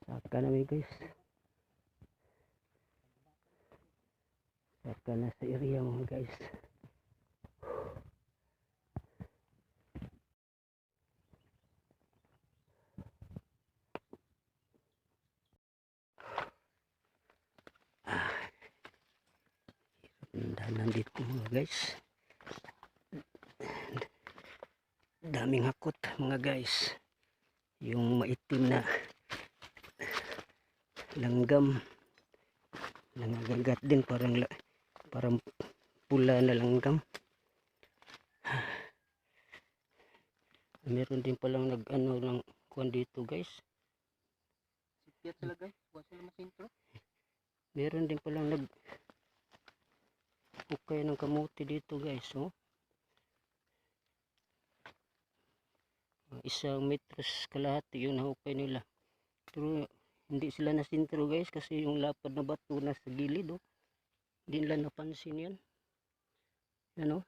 Saka namin guys. Saka na sa area mga guys. Nandito mga guys. Daming hakot mga guys. Yung maitim na langgam. Nangagat din parang pula na langgam. Meron din palang nag-ano ng kuwan dito guys. Sipyat sila guys. Buwan sila masintro. Meron din palang ukay ng kamuti dito guys. Oh. 1 metros kalahati yung nahukay nila. Pero hindi sila nasintro guys kasi yung lapad na bato na sa gilid. Oh. Hindi nila napansin yan. Yan oh.